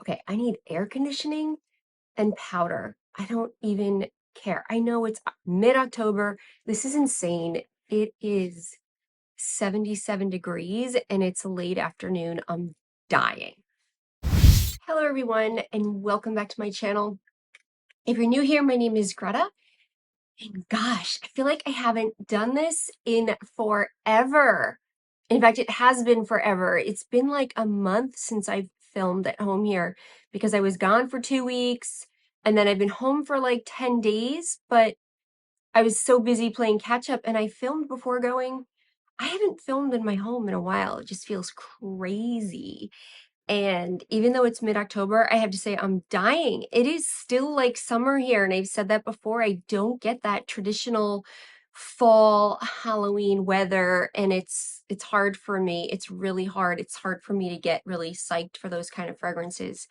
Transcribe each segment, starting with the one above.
Okay, I need air conditioning and powder. I don't even care. I know it's mid-October. This is insane. It is 77 degrees and it's late afternoon. I'm dying. Hello everyone and welcome back to my channel. If you're new here, my name is Greta. And gosh, I feel like I haven't done this in forever. In fact, it has been forever. It's been like a month since I've filmed at home here because I was gone for 2 weeks and then I've been home for like 10 days, but I was so busy playing catch up and I filmed before going. I haven't filmed in my home in a while. It just feels crazy. And even though it's mid-October, I have to say I'm dying. It is still like summer here, and I've said that before. I don't get that traditional fall Halloween weather, and it's hard for me. It's really hard. It's hard for me to get really psyched for those kind of fragrances.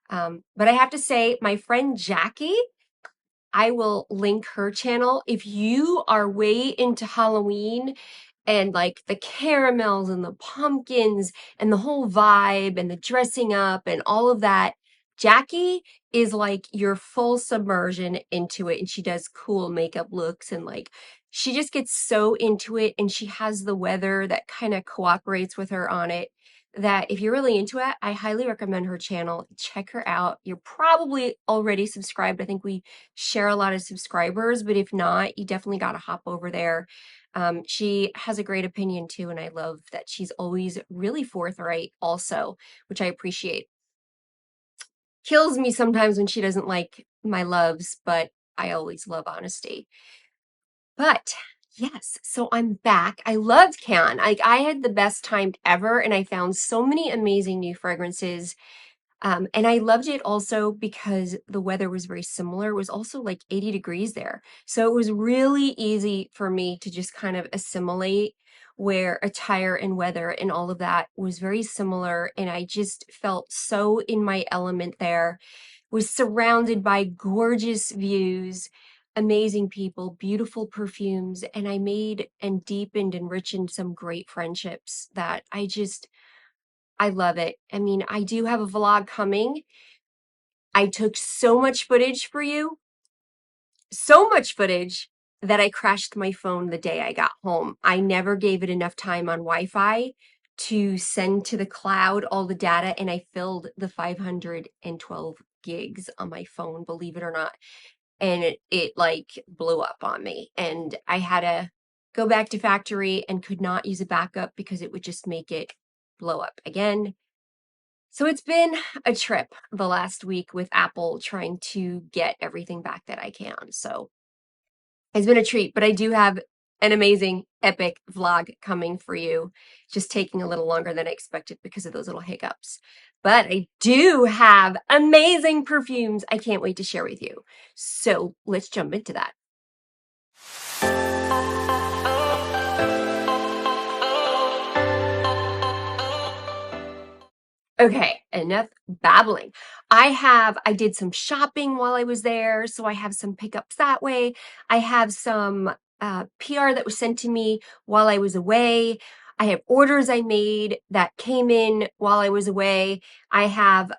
But I have to say, my friend Jackie, I will link her channel. If you are way into Halloween and like the caramels and the pumpkins and the whole vibe and the dressing up and all of that, Jackie is like your full submersion into it. And she does cool makeup looks and like she just gets so into it, and she has the weather that kind of cooperates with her on it, that if you're really into it, I highly recommend her channel. Check her out. You're probably already subscribed. I think we share a lot of subscribers, but if not, you definitely got to hop over there. She has a great opinion too, and I love that she's always really forthright also, which I appreciate. Kills me sometimes when she doesn't like my loves, but I always love honesty. But yes, so I'm back. I loved Cannes. I had the best time ever, and I found so many amazing new fragrances. And I loved it also because the weather was very similar. It was also like 80 degrees there. So it was really easy for me to just kind of assimilate where attire and weather and all of that was very similar. And I just felt so in my element there, was surrounded by gorgeous views, amazing people, beautiful perfumes. And I made and deepened and enriched some great friendships that I love it. I mean, I do have a vlog coming. I took so much footage for you, so much footage that I crashed my phone the day I got home. I never gave it enough time on Wi-Fi to send to the cloud all the data, and I filled the 512 gigs on my phone, believe it or not. And it like blew up on me, and I had to go back to factory and could not use a backup because it would just make it blow up again. So it's been a trip the last week with Apple trying to get everything back that I can. So it's been a treat, but I do have an amazing, epic vlog coming for you. Just taking a little longer than I expected because of those little hiccups. But I do have amazing perfumes I can't wait to share with you. So let's jump into that. Okay, enough babbling. I did some shopping while I was there, so I have some pickups that way. I have some PR that was sent to me while I was away. I have orders I made that came in while I was away. I have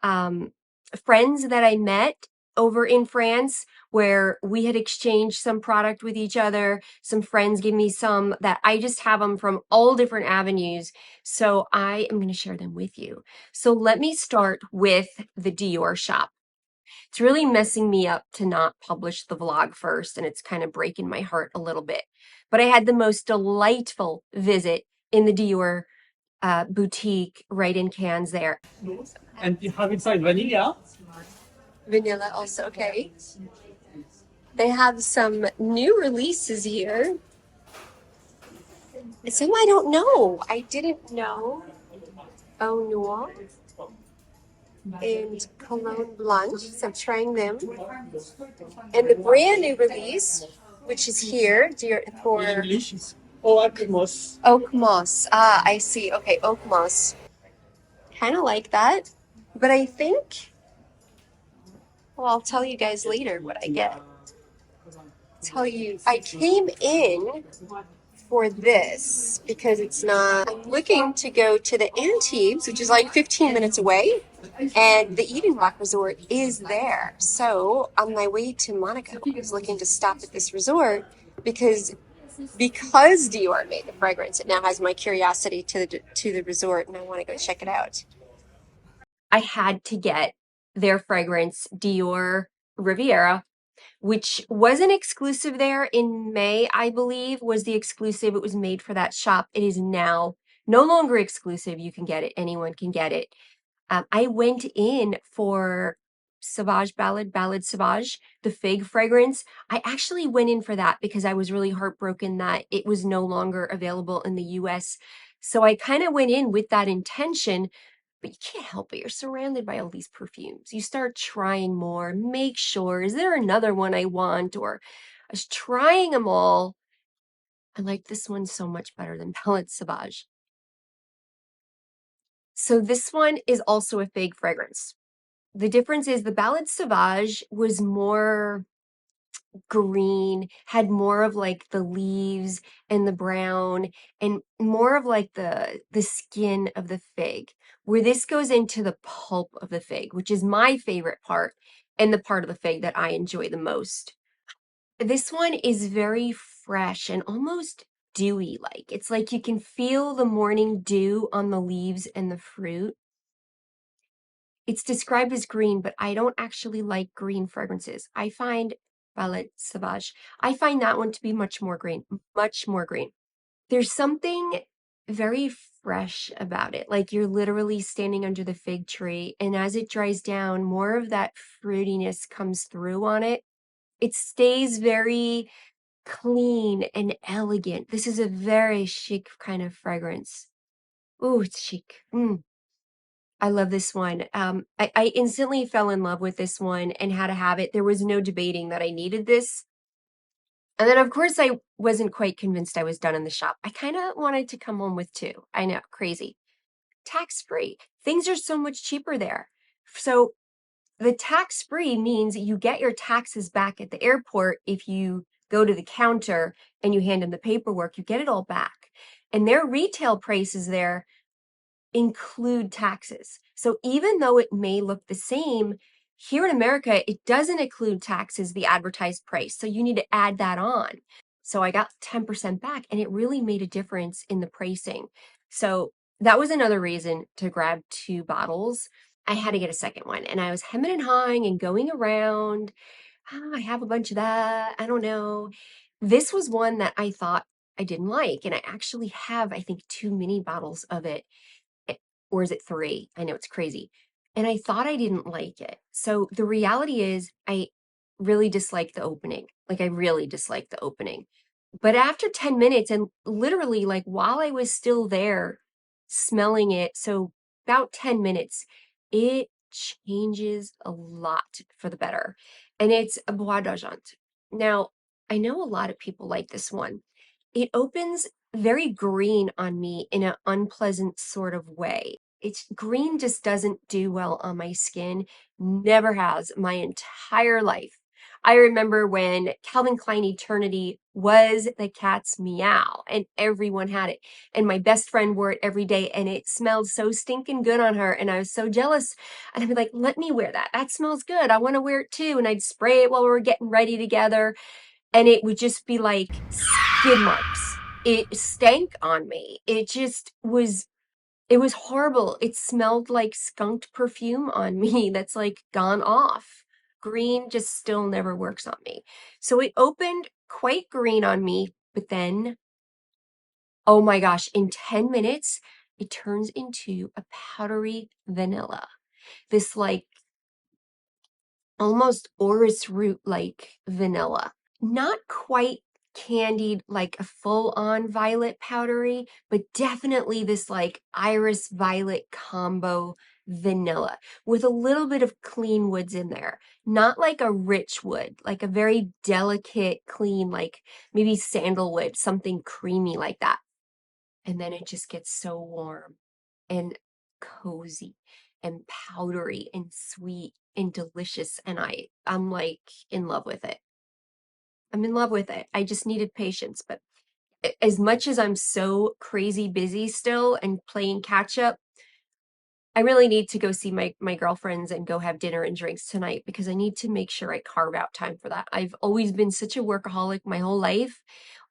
friends that I met over in France where we had exchanged some product with each other. Some friends give me some that I just have them from all different avenues. So I am going to share them with you. So let me start with the Dior shop. It's really messing me up to not publish the vlog first, and it's kind of breaking my heart a little bit. But I had the most delightful visit in the Dior boutique right in Cannes there. And you have inside vanilla. Vanilla also, okay. They have some new releases here. Some I don't know. I didn't know. Oh, Noir and Cologne Blanche. So I'm trying them. And the brand new release, which is here for English is oak moss. Oak Moss. Ah, I see. Okay, Oak Moss. Kind of like that. But I think, well, I'll tell you guys later what I get. I came in for this because it's not. I'm looking to go to the Antibes, which is like 15 minutes away, and the Eden Rock Resort is there. So on my way to Monaco, I was looking to stop at this resort because Dior made the fragrance. It now has my curiosity to the resort, and I want to go check it out. I had to get their fragrance, Dior Riviera, which wasn't exclusive there in May, I believe, was the exclusive. It was made for that shop. It is now no longer exclusive. You can get it. Anyone can get it. I went in for Sauvage Ballad Sauvage, the fig fragrance. I actually went in for that because I was really heartbroken that it was no longer available in the US. So I kind of went in with that intention, but you can't help it. You're surrounded by all these perfumes. You start trying more, make sure, is there another one I want? Or I was trying them all. I like this one so much better than Ballad Sauvage. So this one is also a fig fragrance. The difference is the Ballad Sauvage was more green, had more of like the leaves and the brown and more of like the skin of the fig, where this goes into the pulp of the fig, which is my favorite part and the part of the fig that I enjoy the most. This one is very fresh and almost dewy like. It's like you can feel the morning dew on the leaves and the fruit. It's described as green, but I don't actually like green fragrances. I find Ballet Sauvage, I find that one to be much more green, much more green. There's something very fresh about it. Like you're literally standing under the fig tree, and as it dries down, more of that fruitiness comes through on it. It stays very clean and elegant. This is a very chic kind of fragrance. Ooh, it's chic. I love this one. I instantly fell in love with this one and had to have it. There was no debating that I needed this. And then, of course, I wasn't quite convinced I was done in the shop. I kind of wanted to come home with two. I know, crazy. Tax free. Things are so much cheaper there. So the tax free means you get your taxes back at the airport if you go to the counter and you hand in the paperwork, you get it all back. And their retail prices there include taxes. So even though it may look the same, here in America, it doesn't include taxes, the advertised price. So you need to add that on. So I got 10% back, and it really made a difference in the pricing. So that was another reason to grab two bottles. I had to get a second one, and I was hemming and hawing and going around. I have a bunch of that. I don't know. This was one that I thought I didn't like, and I actually have, I think, two mini bottles of it. Or is it three? I know it's crazy. And I thought I didn't like it. So the reality is, I really dislike the opening. Like, I really dislike the opening. But after 10 minutes, and literally, like, while I was still there smelling it, so about 10 minutes, it changes a lot for the better. And it's a Bois d'Argent. Now, I know a lot of people like this one. It opens very green on me in an unpleasant sort of way. It's green just doesn't do well on my skin. Never has my entire life. I remember when Calvin Klein Eternity was the cat's meow and everyone had it. And my best friend wore it every day and it smelled so stinking good on her. And I was so jealous. And I'd be like, let me wear that. That smells good. I want to wear it too. And I'd spray it while we were getting ready together. And it would just be like skid marks. It stank on me. It was horrible. It smelled like skunked perfume on me that's like gone off. Green just still never works on me. So it opened quite green on me, but then, oh my gosh, in 10 minutes, it turns into a powdery vanilla. This like almost orris root like vanilla. Not quite candied like a full-on violet powdery, but definitely this like iris violet combo vanilla with a little bit of clean woods in there. Not like a rich wood, like a very delicate, clean, like maybe sandalwood, something creamy like that. And then it just gets so warm and cozy and powdery and sweet and delicious. And I'm like in love with it. I'm in love with it. I just needed patience, but as much as I'm so crazy busy still and playing catch up, I really need to go see my girlfriends and go have dinner and drinks tonight because I need to make sure I carve out time for that. I've always been such a workaholic my whole life,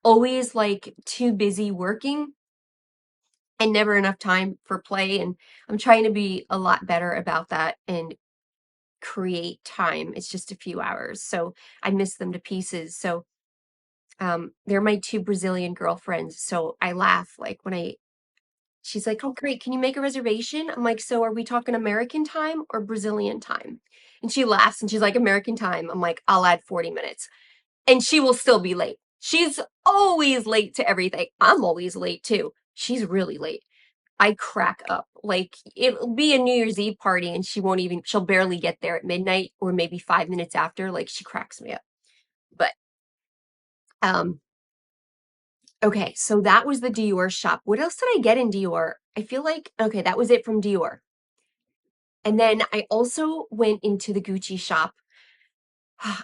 always like too busy working and never enough time for play. And I'm trying to be a lot better about that and create time. It's just a few hours. So I miss them to pieces. So they're my two Brazilian girlfriends. So I laugh like when she's like, oh, great. Can you make a reservation? I'm like, so are we talking American time or Brazilian time? And she laughs and she's like, American time. I'm like, I'll add 40 minutes. And she will still be late. She's always late to everything. I'm always late too. She's really late. I crack up. Like it'll be a New Year's Eve party and she'll barely get there at midnight or maybe 5 minutes after. Like she cracks me up. But, um, okay, so that was the Dior shop. What else did I get in Dior? I feel like, okay, that was it from Dior. And then I also went into the Gucci shop.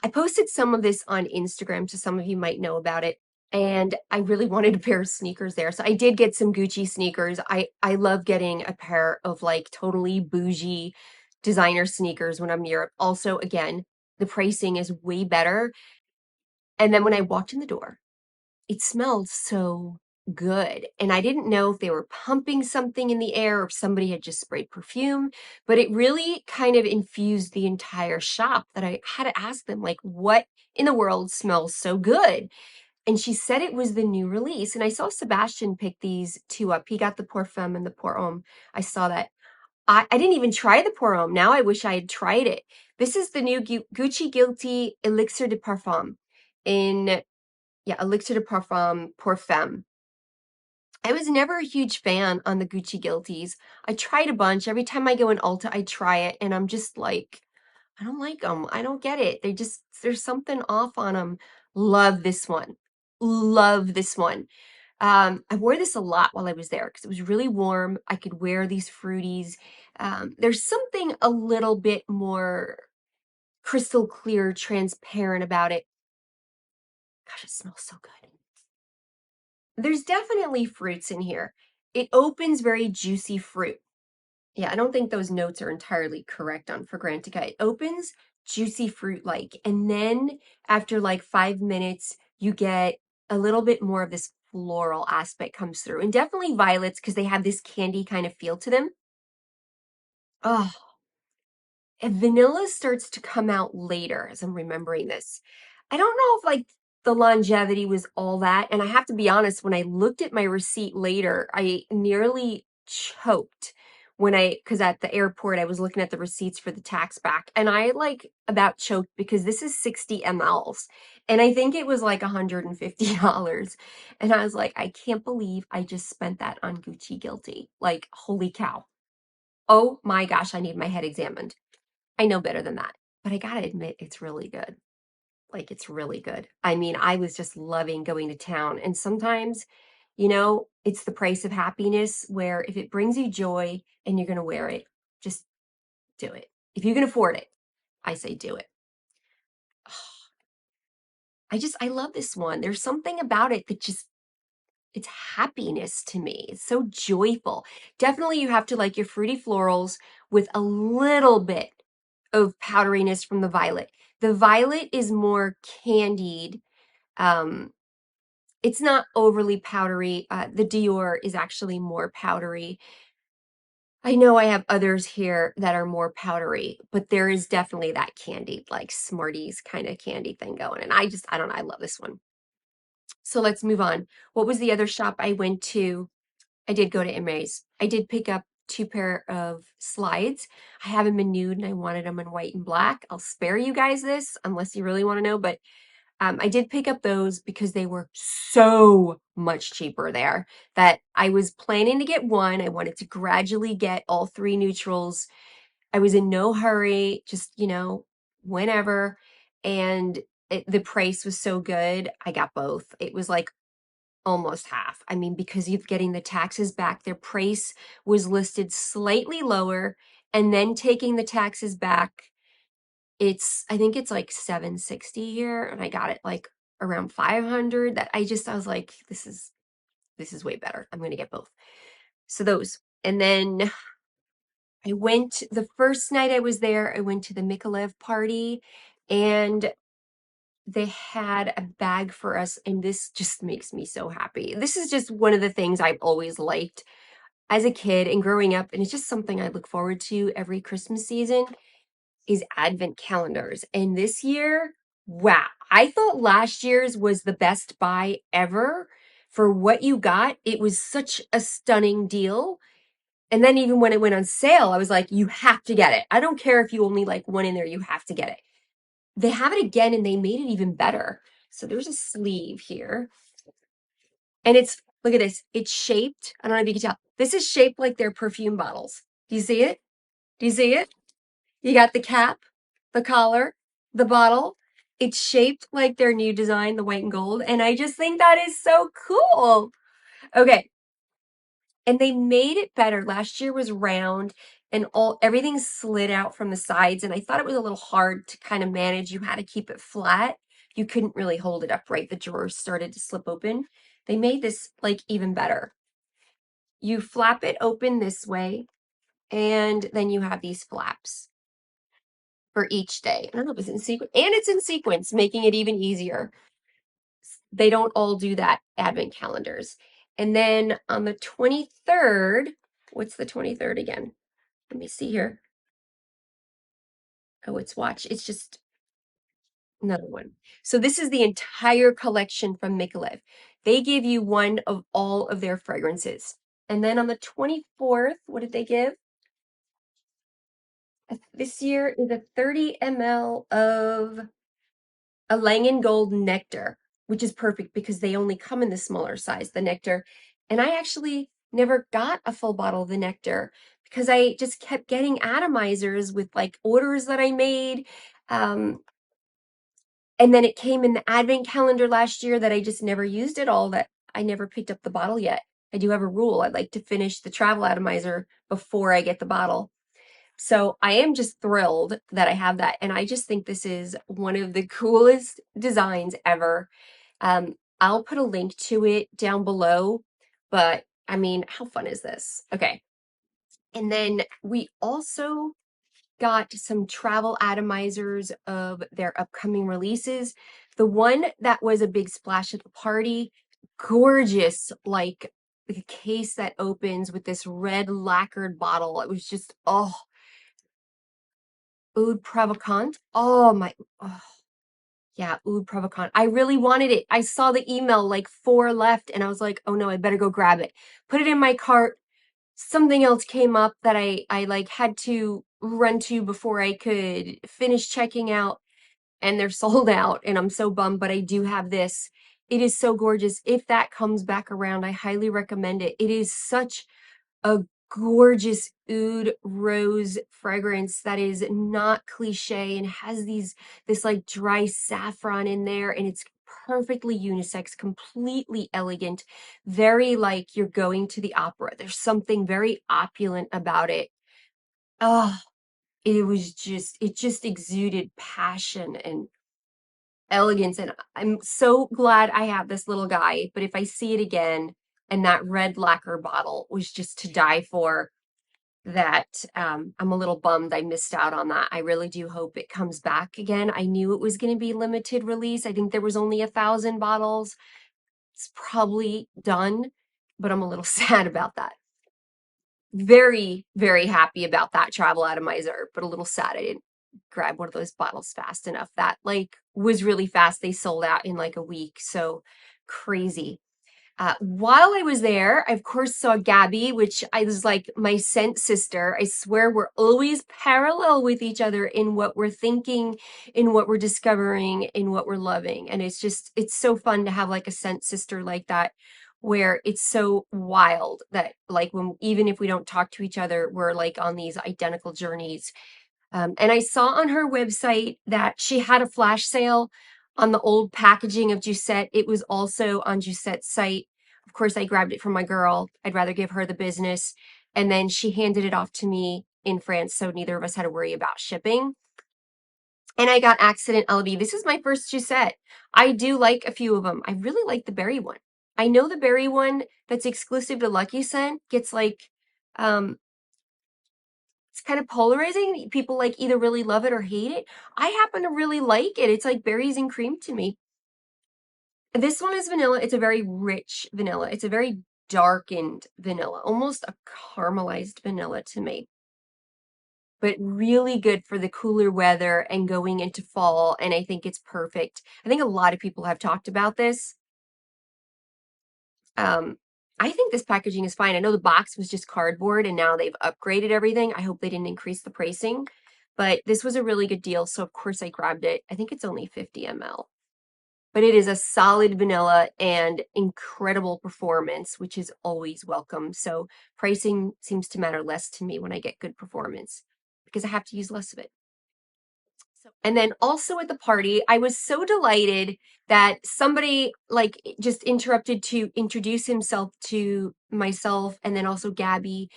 I posted some of this on Instagram, so some of you might know about it. And I really wanted a pair of sneakers there. So I did get some Gucci sneakers. I love getting a pair of like totally bougie designer sneakers when I'm in Europe. Also, again, the pricing is way better. And then when I walked in the door, it smelled so good. And I didn't know if they were pumping something in the air or if somebody had just sprayed perfume, but it really kind of infused the entire shop that I had to ask them, like, what in the world smells so good? And she said it was the new release. And I saw Sebastian pick these two up. He got the Parfum and the Pour Homme. I saw that. I didn't even try the Pour Homme. Now I wish I had tried it. This is the new Gucci Guilty Elixir de Parfum in, yeah, Elixir de Parfum Pour Femme. I was never a huge fan on the Gucci Guilties. I tried a bunch. Every time I go in Ulta, I try it, and I'm just like, I don't like them. I don't get it. There's something off on them. Love this one. Love this one. I wore this a lot while I was there because it was really warm. I could wear these fruities. There's something a little bit more crystal clear, transparent about it. Gosh, it smells so good. There's definitely fruits in here. It opens very juicy fruit. Yeah, I don't think those notes are entirely correct on Fragrantica. It opens juicy fruit like, and then after like 5 minutes, you get a little bit more of this floral aspect comes through. And definitely violets because they have this candy kind of feel to them. Oh, and vanilla starts to come out later as I'm remembering this. I don't know if like the longevity was all that. And I have to be honest, when I looked at my receipt later, I nearly choked because at the airport, I was looking at the receipts for the tax back and I like about choked because this is 60 mLs. And I think it was like $150. And I was like, I can't believe I just spent that on Gucci Guilty. Like, holy cow. Oh my gosh, I need my head examined. I know better than that, but I gotta admit, it's really good. Like, it's really good. I mean, I was just loving going to town. And sometimes, it's the price of happiness where if it brings you joy and you're gonna wear it, just do it. If you can afford it, I say do it. I love this one. There's something about it that just, it's happiness to me. It's so joyful. Definitely you have to like your fruity florals with a little bit of powderiness from the violet. The violet is more candied. Um, it's not overly powdery. The Dior is actually more powdery. I know I have others here that are more powdery, but there is definitely that candied, like Smarties kind of candy thing going. And I don't know, I love this one. So let's move on. What was the other shop I went to? I did go to Hermes. I did pick up two pair of slides. I have them in nude and I wanted them in white and black. I'll spare you guys this unless you really want to know, but I did pick up those because they were so much cheaper there that I was planning to get one. I wanted to gradually get all three neutrals. I was in no hurry, just, whenever. And the price was so good. I got both. It was like almost half. I mean, because you're getting the taxes back, their price was listed slightly lower, and then taking the taxes back, I think it's like 760 here, and I got it like around 500. I was like, this is this is way better. I'm going to get both. So those. And then I went, the first night I was there, I went to the Mykolaiv party, and they had a bag for us, and this just makes me so happy. This is just one of the things I've always liked as a kid and growing up, and it's just something I look forward to every Christmas season, is advent calendars. And this year, wow, I thought last year's was the best buy ever for what you got. It was such a stunning deal. And then even when it went on sale, I was like, you have to get it. I don't care if you only like one in there, you have to get it. They have it again and they made it even better. So there's a sleeve here. And it's, look at this, it's shaped. I don't know if you can tell. This is shaped like their perfume bottles. Do you see it? Do you see it? You got the cap, the collar, the bottle. It's shaped like their new design, the white and gold. And I just think that is so cool. Okay. And they made it better. Last year was round and everything slid out from the sides. And I thought it was a little hard to kind of manage. You had to keep it flat. You couldn't really hold it upright. The drawers started to slip open. They made this like even better. You flap it open this way, and then you have these flaps for each day. I don't know if it's in sequence, and it's in sequence, making it even easier. They don't all do that, advent calendars. And then on the 23rd, what's the 23rd again? Let me see here. Oh, it's watch. It's just another one. So this is the entire collection from Mykolaiv. They give you one of all of their fragrances. And then on the 24th, what did they give? This year is a 30 ml of a Langen Gold nectar, which is perfect because they only come in the smaller size, the nectar. And I actually never got a full bottle of the nectar because I just kept getting atomizers with like orders that I made. And then it came in the advent calendar last year that I just never used it all, that I never picked up the bottle yet. I do have a rule. I like to finish the travel atomizer before I get the bottle. So I am just thrilled that I have that. And I just think this is one of the coolest designs ever. I'll put a link to it down below, but I mean, how fun is this? Okay. And then we also got some travel atomizers of their upcoming releases. The one that was a big splash at the party, gorgeous, like the case that opens with this red lacquered bottle. It was just, oh, Oud Provocant. Oh my, oh, yeah, Oud Provocant. I really wanted it. I saw the email, like 4 left, and I was like, oh no, I better go grab it. Put it in my cart. Something else came up that I like had to run to before I could finish checking out, and they're sold out, and I'm so bummed, but I do have this. It is so gorgeous. If that comes back around, I highly recommend it. It is such a gorgeous oud rose fragrance that is not cliche and has this like dry saffron in there, and it's perfectly unisex, completely elegant, very like you're going to the opera. There's something very opulent about it. Oh, it just exuded passion and elegance, and I'm so glad I have this little guy. But if I see it again, and that red lacquer bottle was just to die for, that I'm a little bummed I missed out on that. I really do hope it comes back again. I knew it was going to be limited release. I think there was only 1,000 bottles. It's probably done, but I'm a little sad about that. Very, very happy about that travel atomizer, but a little sad I didn't grab one of those bottles fast enough. That like was really fast. They sold out in like a week. So crazy. While I was there, I of course saw Gabby, which I was like my scent sister. I swear we're always parallel with each other in what we're thinking, in what we're discovering, in what we're loving. And it's so fun to have like a scent sister like that, where it's so wild that like when, even if we don't talk to each other, we're like on these identical journeys. And I saw on her website that she had a flash sale on the old packaging of Giussette. It was also on Giusette's site. Of course, I grabbed it from my girl. I'd rather give her the business. And then she handed it off to me in France, so neither of us had to worry about shipping. And I got Accident LB. This is my first Giussette. I do like a few of them. I really like the berry one. I know the berry one that's exclusive to Lucky Scent gets like, um, it's kind of polarizing. People like either really love it or hate it. I happen to really like it. It's like berries and cream to me. This one is vanilla. It's a very rich vanilla. It's a very darkened vanilla, almost a caramelized vanilla to me, but really good for the cooler weather and going into fall. And I think it's perfect. I think a lot of people have talked about this. Um, I think this packaging is fine. I know the box was just cardboard and now they've upgraded everything. I hope they didn't increase the pricing, but this was a really good deal. So of course I grabbed it. I think it's only 50 ml, but it is a solid vanilla and incredible performance, which is always welcome. So pricing seems to matter less to me when I get good performance because I have to use less of it. And then also at the party, I was so delighted that somebody like just interrupted to introduce himself to myself and then also Gabby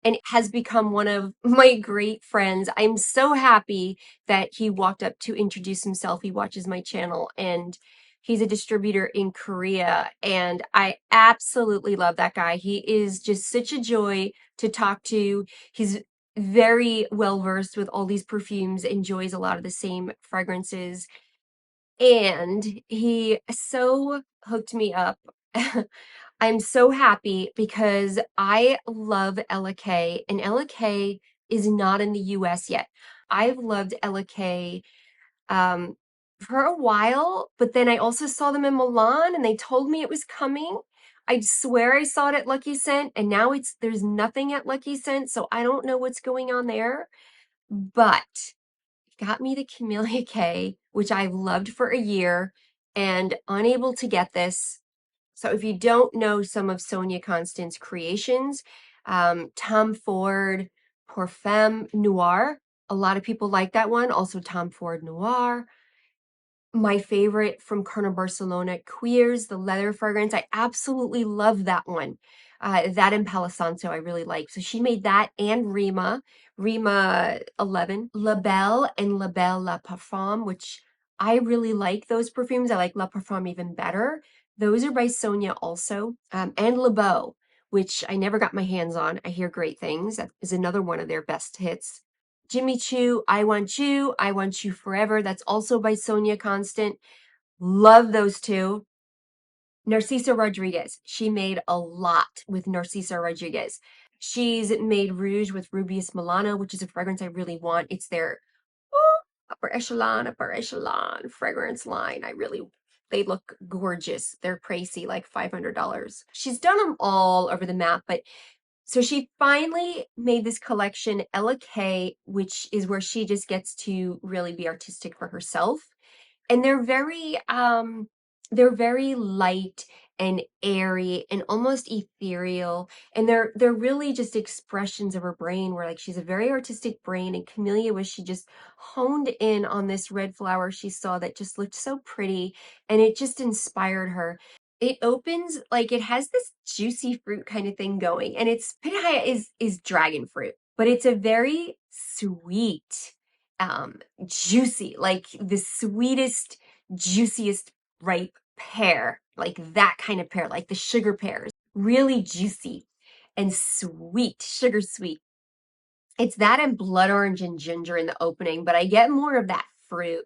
and has become one of my great friends. I'm so happy that he walked up to introduce himself. He watches my channel and he's a distributor in Korea and I absolutely love that guy. He is just such a joy to talk to. He's very well versed with all these perfumes, enjoys a lot of the same fragrances, and he so hooked me up. I'm so happy because I love Ella K, and Ella K is not in the US yet. I've loved Ella K um, for a while, but then I also saw them in Milan and they told me it was coming. I swear I saw it at Lucky Scent and now there's nothing at Lucky Scent, so I don't know what's going on there. But got me the Camellia K, which I've loved for a year and unable to get this. So if you don't know some of Sonia Constant's creations, Tom Ford, Parfum Noir, a lot of people like that one. Also Tom Ford Noir. My favorite from Carner Barcelona, Queers, the leather fragrance. I absolutely love that one. That and Palo Santo I really like. So she made that and Rima 11, La Belle and La Belle La Parfum, which I really like those perfumes. I like La Parfum even better. Those are by Sonia also. And Le Beau, which I never got my hands on. I hear great things. That is another one of their best hits. Jimmy Choo, I Want You Forever. That's also by Sonia Constant. Love those two. Narcisa Rodriguez. She made a lot with Narcisa Rodriguez. She's made Rouge with Rubius Milano, which is a fragrance I really want. It's their upper echelon fragrance line. They look gorgeous. They're pricey, like $500. She's done them all over the map, but so she finally made this collection, Ella K, which is where she just gets to really be artistic for herself. And they're very light and airy and almost ethereal. And they're really just expressions of her brain where like she's a very artistic brain and Camellia was she just honed in on this red flower she saw that just looked so pretty and it just inspired her. It opens like it has this juicy fruit kind of thing going, and its pitaya is dragon fruit, but it's a very sweet, juicy, like the sweetest, juiciest ripe pear, like that kind of pear, like the sugar pears, really juicy and sweet, sugar sweet. It's that and blood orange and ginger in the opening, but I get more of that fruit.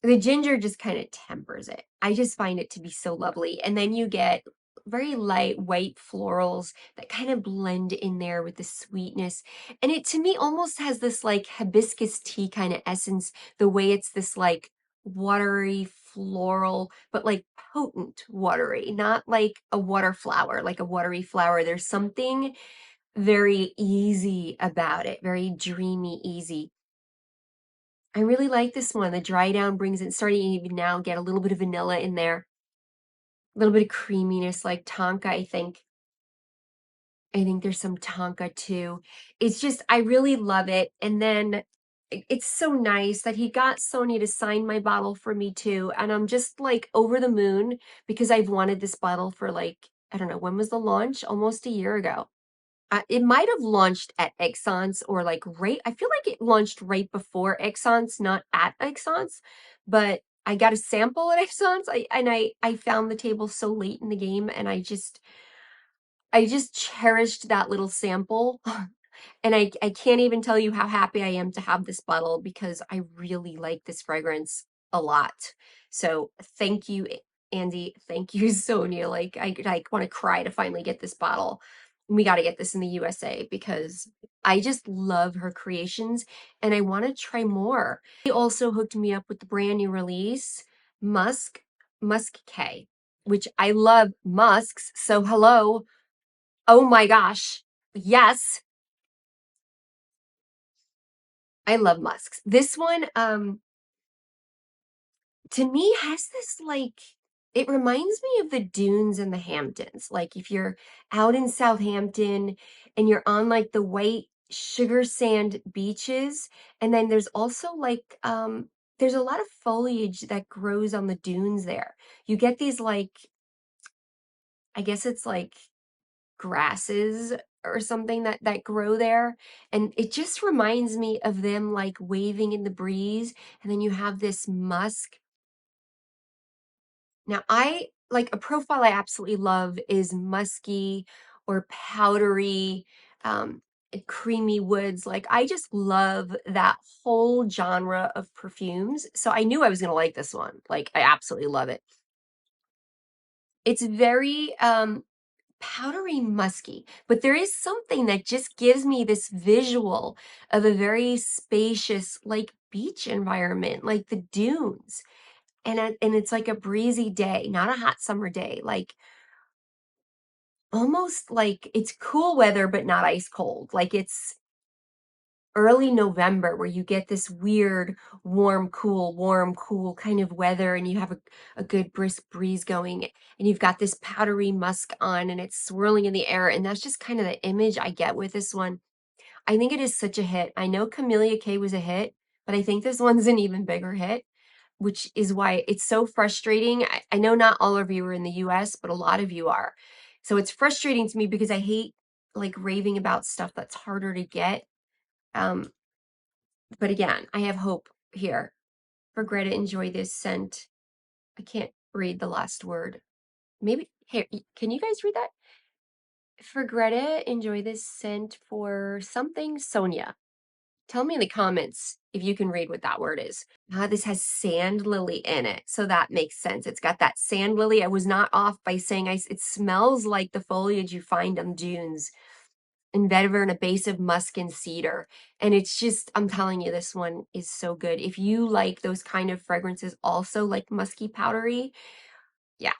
The ginger just kind of tempers it. I just find it to be so lovely. And then you get very light white florals that kind of blend in there with the sweetness. And it to me almost has this like hibiscus tea kind of essence, the way it's this like watery floral, but like potent watery, not like a water flower, like a watery flower. There's something very easy about it, very dreamy, easy. I really like this one. The dry down brings it starting even now get a little bit of vanilla in there. A little bit of creaminess like tonka, I think. I think there's some tonka too. It's just I really love it. And then it's so nice that he got Sonia to sign my bottle for me too. And I'm just like over the moon because I've wanted this bottle for like, I don't know, when was the launch? Almost a year ago. It might have launched at Exxon's or like I feel like it launched right before Exxon's, not at Exxon's, but I got a sample at Exxon's, I found the table so late in the game, and I just cherished that little sample. And I can't even tell you how happy I am to have this bottle because I really like this fragrance a lot. So thank you, Andy. Thank you, Sonia. Like I want to cry to finally get this bottle. We got to get this in the USA because I just love her creations and I want to try more. They also hooked me up with the brand new release, Musk K, which I love musks. So hello. Oh my gosh. Yes, I love musks. This one, to me has this like, it reminds me of the dunes in the Hamptons. Like if you're out in Southampton and you're on like the white sugar sand beaches, and then there's also like, there's a lot of foliage that grows on the dunes there. You get these like, I guess it's like grasses or something that grow there, and it just reminds me of them like waving in the breeze, and then you have this musk. Now I like a profile I absolutely love is musky or powdery, creamy woods. Like I just love that whole genre of perfumes, so I knew I was going to like this one. Like I absolutely love it. It's very powdery musky, but there is something that just gives me this visual of a very spacious like beach environment, like the dunes. And it's like a breezy day, not a hot summer day, like almost like it's cool weather but not ice cold. Like it's early November where you get this weird warm, cool kind of weather, and you have a good brisk breeze going, and you've got this powdery musk on and it's swirling in the air. And that's just kind of the image I get with this one. I think it is such a hit. I know Camellia K was a hit, but I think this one's an even bigger hit, which is why it's so frustrating. I know not all of you are in the US, but a lot of you are. So it's frustrating to me because I hate like raving about stuff that's harder to get. Um, but again, I have hope here. For Greta, enjoy this scent. I can't read the last word. Maybe here, can you guys read that? For Greta, enjoy this scent for something Sonia. Tell me in the comments if you can read what that word is. This has sand lily in it, so that makes sense. It's got that sand lily. I was not off by saying it smells like the foliage you find on dunes and vetiver and a base of musk and cedar. And it's just, I'm telling you, this one is so good. If you like those kind of fragrances also, like musky powdery, yeah.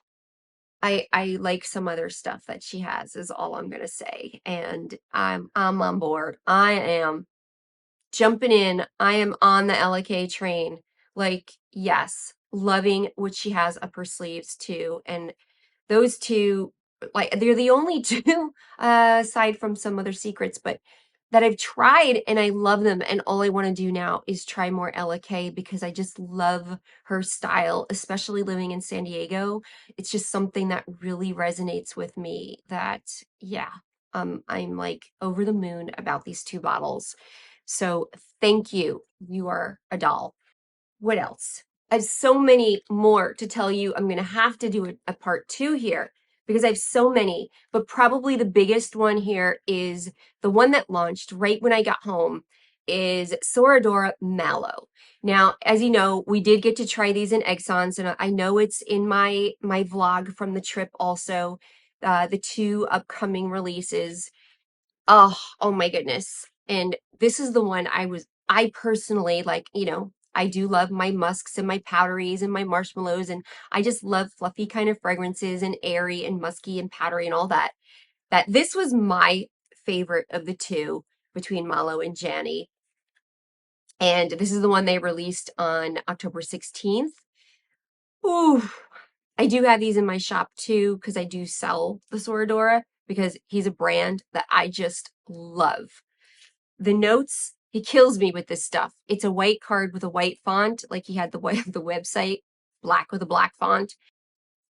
I like some other stuff that she has is all I'm gonna say. And I'm on board. I am jumping in. I am on the LK train. Like, yes, loving what she has up her sleeves too. And those two, like, they're the only two, aside from some other secrets, but that I've tried and I love them. And all I want to do now is try more Ella K because I just love her style, especially living in San Diego. It's just something that really resonates with me that, yeah, I'm like over the moon about these two bottles. So thank you. You are a doll. What else? I have so many more to tell you. I'm going to have to do a part two here because I have so many, but probably the biggest one here is the one that launched right when I got home is Sora Dora Mallow. Now, as you know, we did get to try these in Exxon's, and I know it's in my vlog from the trip also, the two upcoming releases. Oh my goodness. And this is the one I personally like, I do love my musks and my powderies and my marshmallows, and I just love fluffy kind of fragrances and airy and musky and powdery and all that. That this was my favorite of the two between Malo and Janny. And this is the one they released on October 16th. Ooh, I do have these in my shop too because I do sell the Sora Dora because he's a brand that I just love. The notes, he kills me with this stuff. It's a white card with a white font, like he had the website black with a black font.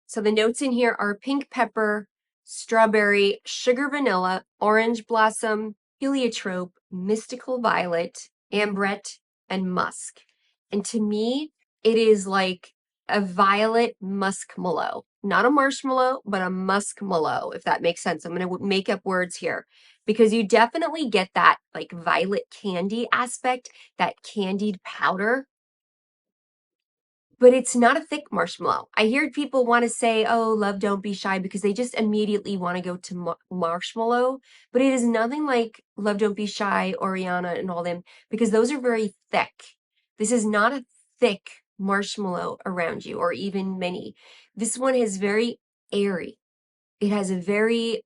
So the notes in here are pink pepper, strawberry, sugar vanilla, orange blossom, heliotrope, mystical violet, ambrette, and musk. And to me, it is like a violet muskmallow. Not a marshmallow, but a muskmallow, if that makes sense. I'm going to make up words here because you definitely get that like violet candy aspect, that candied powder, but it's not a thick marshmallow. I hear people want to say, oh, love, don't be shy, because they just immediately want to go to marshmallow, but it is nothing like love, don't be shy, Oriana, and all them, because those are very thick. This is not a thick marshmallow around you, or even mini. This one is very airy. It has a very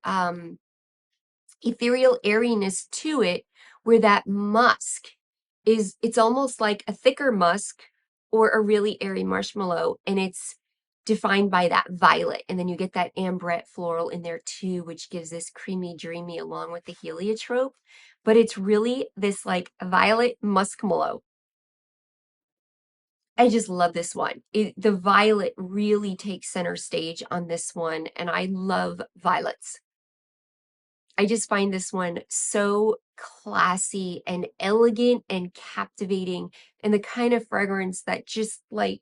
ethereal airiness to it, where that musk is, it's almost like a thicker musk or a really airy marshmallow, and it's defined by that violet, and then you get that ambrette floral in there too, which gives this creamy dreamy along with the heliotrope, but it's really this like violet muskmallow. I just love this one. The violet really takes center stage on this one, and I love violets. I just find this one so classy and elegant and captivating, and the kind of fragrance that just like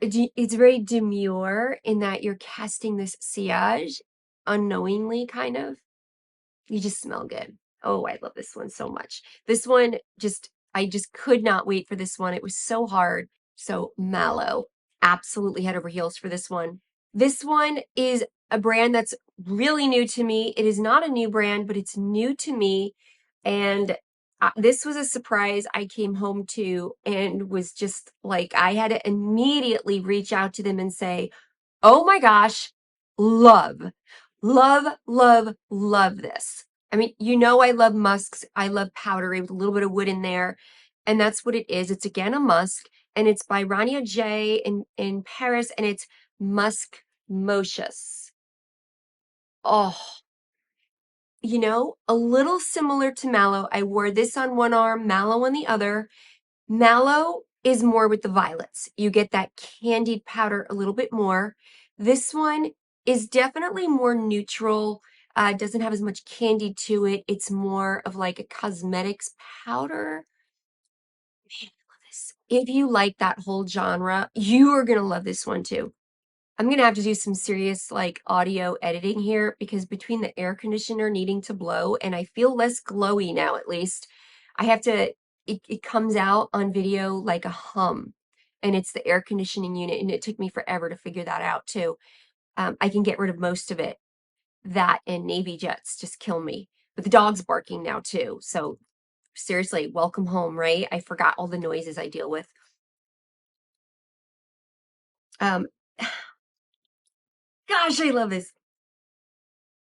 it's very demure in that you're casting this sillage unknowingly, kind of. You just smell good. Oh, I love this one so much. This one just, I just could not wait for this one. It was so hard. So Mallow, absolutely head over heels for this one. This one is a brand that's really new to me. It is not a new brand, but it's new to me. And this was a surprise I came home to and was just like, I had to immediately reach out to them and say, oh my gosh, love, love, love, love this. I mean, you know, I love musks. I love powdery with a little bit of wood in there. And that's what it is. It's again a musk, and it's by Rania J in Paris, and it's Musk Motius. Oh, you know, a little similar to Mallow. I wore this on one arm, Mallow on the other. Mallow is more with the violets. You get that candied powder a little bit more. This one is definitely more neutral. Doesn't have as much candy to it. It's more of like a cosmetics powder. Man, I love this. If you like that whole genre, you are going to love this one too. I'm going to have to do some serious like audio editing here, because between the air conditioner needing to blow and I feel less glowy now, at least, I have to, it comes out on video like a hum, and it's the air conditioning unit. And it took me forever to figure that out too. I can get rid of most of it. That and Navy jets just kill me. But the dog's barking now too. So seriously, welcome home, right? I forgot all the noises I deal with. Um, Gosh, I love this.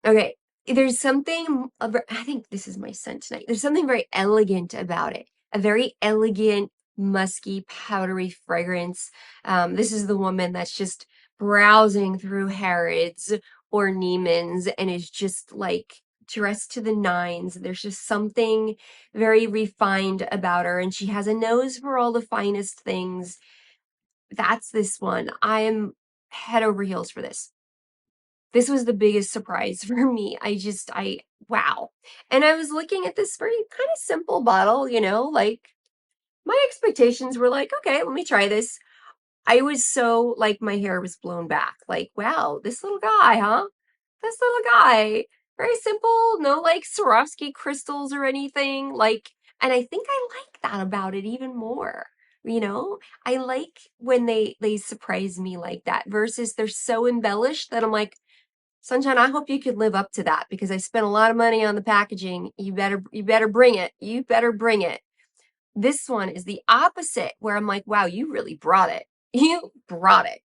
Okay, there's something, I think this is my scent tonight. There's something very elegant about it. A very elegant, musky, powdery fragrance. This is the woman that's just browsing through Harrods or Neiman's and is just like dressed to the nines. There's just something very refined about her, and she has a nose for all the finest things. That's this one. I am head over heels for this. This was the biggest surprise for me. Wow. And I was looking at this very kind of simple bottle, you know, like my expectations were like, okay, let me try this. I was so like, my hair was blown back. Like, wow, this little guy, huh? This little guy. Very simple, no like Swarovski crystals or anything. Like, and I think I like that about it even more. You know, I like when they surprise me like that versus they're so embellished that I'm like, Sunshine, I hope you could live up to that, because I spent a lot of money on the packaging. You better bring it. You better bring it. This one is the opposite, where I'm like, wow, you really brought it. You brought it.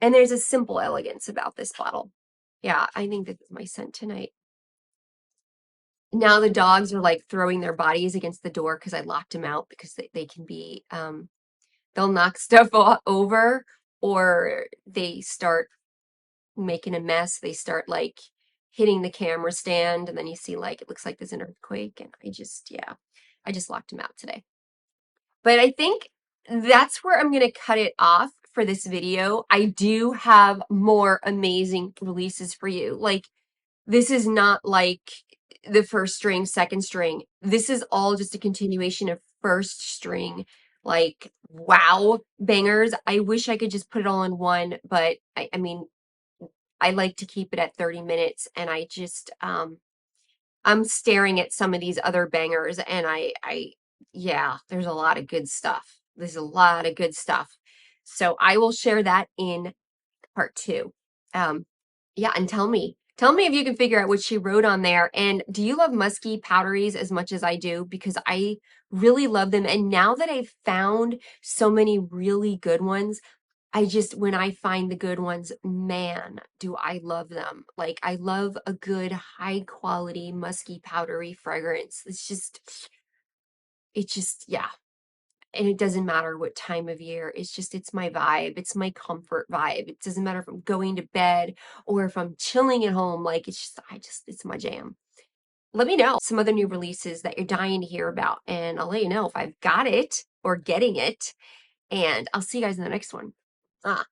And there's a simple elegance about this bottle. Yeah, I think this is my scent tonight. Now the dogs are like throwing their bodies against the door because I locked them out, because they can be they'll knock stuff over, or they start making a mess. They start like hitting the camera stand, and then you see like it looks like there's an earthquake, and yeah, I just locked him out today. But I think that's where I'm gonna cut it off for this video. I do have more amazing releases for you. Like, this is not like the first string, second string. This is all just a continuation of first string, like wow bangers. I wish I could just put it all in one, but I mean, I like to keep it at 30 minutes and I just I'm staring at some of these other bangers and yeah, there's a lot of good stuff. There's a lot of good stuff. So I will share that in part two. Um, yeah, and tell me if you can figure out what she wrote on there. And do you love musky powderies as much as I do? Because I really love them. And now that I've found so many really good ones, when I find the good ones, man, do I love them. Like, I love a good, high quality, musky, powdery fragrance. Yeah. And it doesn't matter what time of year. It's my vibe. It's my comfort vibe. It doesn't matter if I'm going to bed or if I'm chilling at home. Like, it's my jam. Let me know some other new releases that you're dying to hear about, and I'll let you know if I've got it or getting it. And I'll see you guys in the next one. Ah.